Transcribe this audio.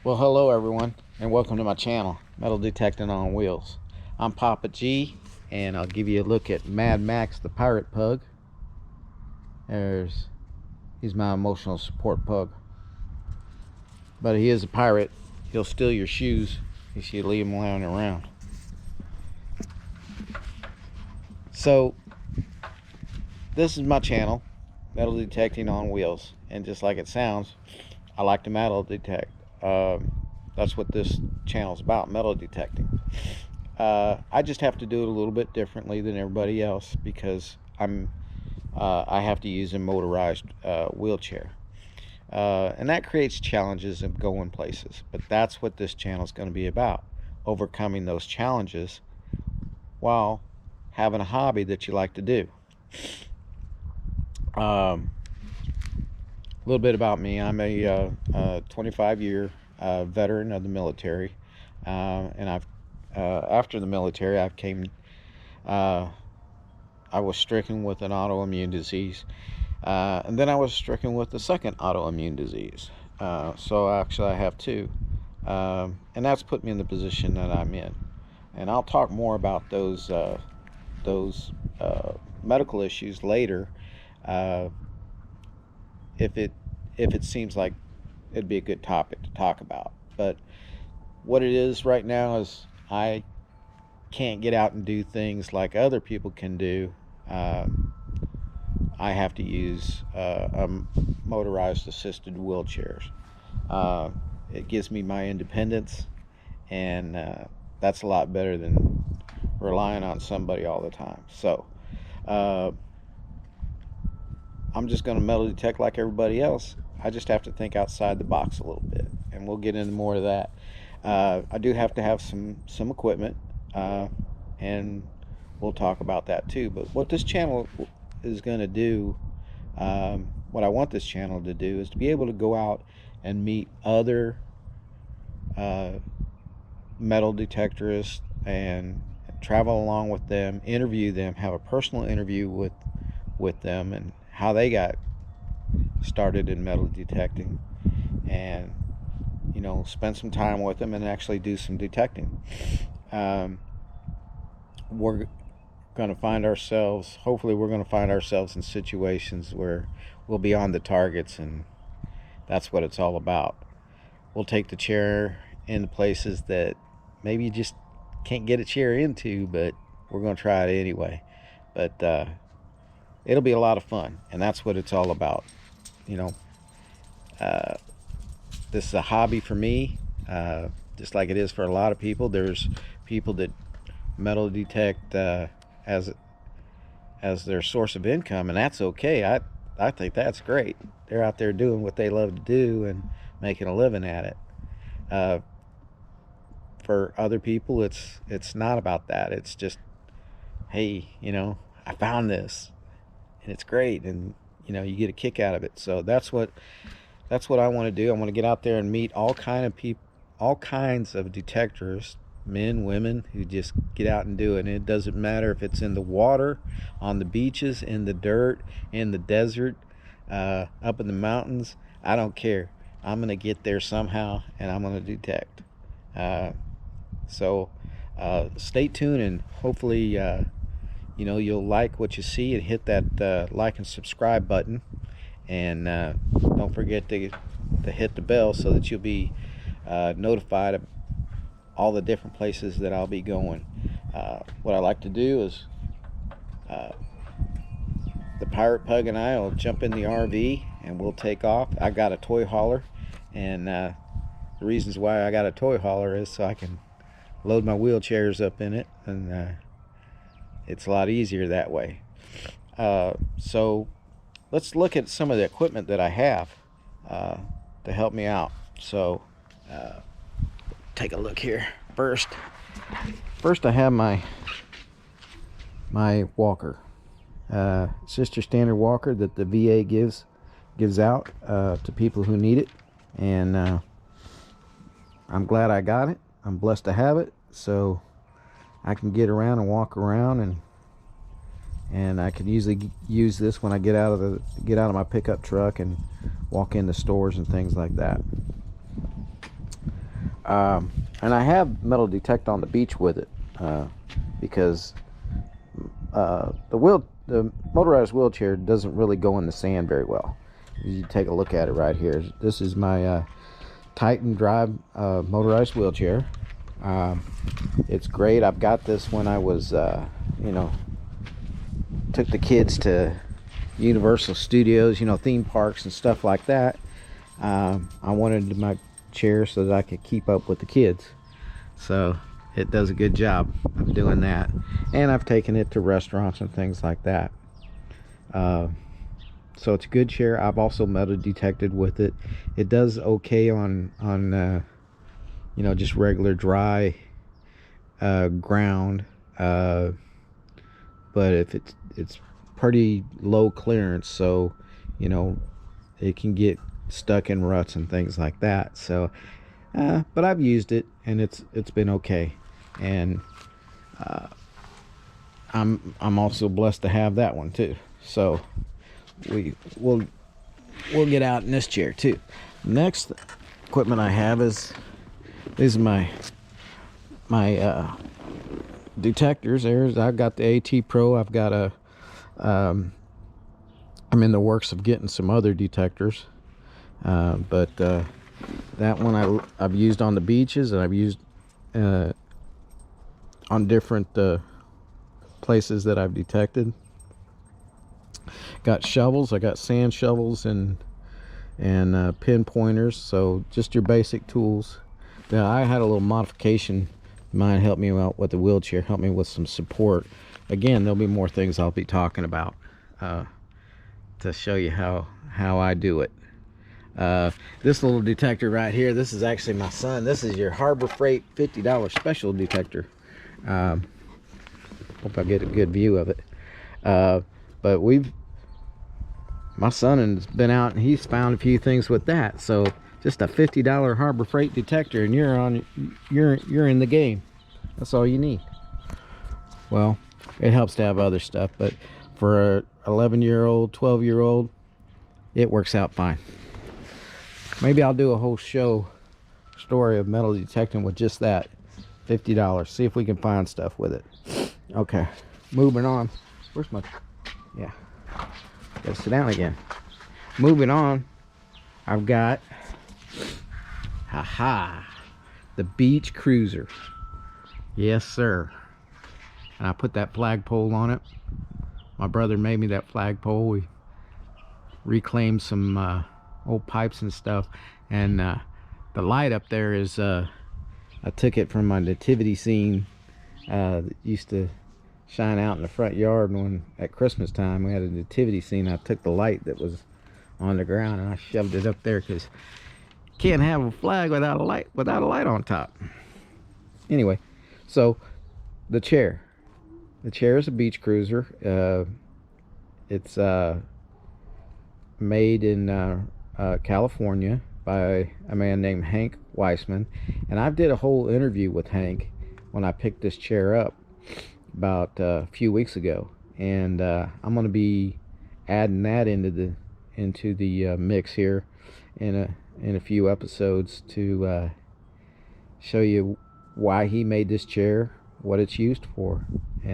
Well, hello everyone, and welcome to my channel, Metal Detecting on Wheels. I'm Papa G, and I'll give you a look at Mad Max the Pirate Pug. He's my emotional support pug. But he is a pirate. He'll steal your shoes if you leave him lying around. So, this is my channel, Metal Detecting on Wheels, and just like it sounds, I like to metal detect. That's what this channel is about, metal detecting. I just have to do it a little bit differently than everybody else because I have to use a motorized wheelchair, and that creates challenges of going places. But that's what this channel is going to be about: overcoming those challenges while having a hobby that you like to do. A little bit about me: I'm a 25-year veteran of the military, and after the military, I was stricken with an autoimmune disease, and then I was stricken with the second autoimmune disease. So actually, I have two, and that's put me in the position that I'm in. And I'll talk more about those medical issues later, uh, if it seems like it'd be a good topic to talk about. But what it is right now is I can't get out and do things like other people can do. I have to use motorized assisted wheelchairs. Uh, it gives me my independence, and that's a lot better than relying on somebody all the time. So uh, I'm just going to metal detect like everybody else. I just have to think outside the box a little bit, and we'll get into more of that. I do have to have some equipment, and we'll talk about that too. But what this channel is going to do, what I want this channel to do, is to be able to go out and meet other uh, metal detectorists and travel along with them, interview them, have a personal interview with them, and how they got started in metal detecting, and spend some time with them and actually do some detecting. We're going to find ourselves, hopefully we're going to find ourselves in situations where we'll be on the targets, and that's what it's all about. We'll take the chair into places that maybe you just can't get a chair into, but we're going to try it anyway. But it'll be a lot of fun, and that's what it's all about. you know uh, this is a hobby for me, just like it is for a lot of people. There's people that metal detect as their source of income, and that's okay. I think that's great. They're out there doing what they love to do and making a living at it. Uh, for other people, it's not about that. It's just, hey, I found this, and it's great, and you get a kick out of it. So that's what I want to do. I want to get out there and meet all kinds of detectors, men, women, who just get out and do it. And it doesn't matter if it's in the water, on the beaches, in the dirt, in the desert, up in the mountains. I don't care. I'm going to get there somehow, and I'm going to detect. Uh, so stay tuned, and hopefully you'll like what you see and hit that like and subscribe button, and don't forget to hit the bell so that you'll be notified of all the different places that I'll be going. What I like to do is uh, the Pirate Pug and I will jump in the RV and we'll take off. I got a toy hauler, and the reasons why I got a toy hauler is so I can load my wheelchairs up in it, and it's a lot easier that way. So let's look at some of the equipment that I have uh, to help me out. So take a look here. First I have my walker. It's just your standard walker that the VA gives out to people who need it, and I'm glad I got it. I'm blessed to have it, so I can get around and walk around, and I can usually use this when I get out of my pickup truck and walk into stores and things like that. And I have metal detect on the beach with it, because the motorized wheelchair doesn't really go in the sand very well. You take a look at it right here. This is my Titan Drive motorized wheelchair. It's great. I've got this when I was, took the kids to Universal Studios, theme parks and stuff like that. I wanted my chair so that I could keep up with the kids. So it does a good job of doing that. And I've taken it to restaurants and things like that. So it's a good chair. I've also metal detected with it. It does okay on just regular dry ground. But if it's pretty low clearance, so it can get stuck in ruts and things like that. So but I've used it and it's been okay. And I'm also blessed to have that one too. So we'll get out in this chair too. Next equipment I have is these are my detectors. I've got the AT Pro. I've got I'm in the works of getting some other detectors, but that one I've used on the beaches, and I've used on different places that I've detected. Got shovels. I got sand shovels and pin pointers. So just your basic tools. Now I had a little modification. Mine helped me out with the wheelchair. Helped me with some support. Again, there'll be more things I'll be talking about to show you how I do it. This little detector right here, this is actually my son. This is your Harbor Freight $50 special detector. Hope I get a good view of it. But my son has been out and he's found a few things with that. So just a $50 Harbor Freight detector and you're in the game. That's all you need. Well, it helps to have other stuff, but for a 11-year-old, 12-year-old, it works out fine. Maybe I'll do a whole story of metal detecting with just that $50. See if we can find stuff with it. Okay, moving on. Where's my... Yeah, gotta sit down again. Moving on, I've got the Beach Cruiser. Yes, sir. And I put that flagpole on it. My brother made me that flagpole. We reclaimed some old pipes and stuff, and the light up there is I took it from my nativity scene that used to shine out in the front yard. When at Christmas time we had a nativity scene, I took the light that was on the ground and I shoved it up there, because you can't have a flag without a light on top. Anyway, so the chair is a Beach Cruiser. It's made in California by a man named Hank Weissman, and I did a whole interview with Hank when I picked this chair up about a few weeks ago, and I'm going to be adding that into the mix here in a few episodes to show you why he made this chair, what it's used for.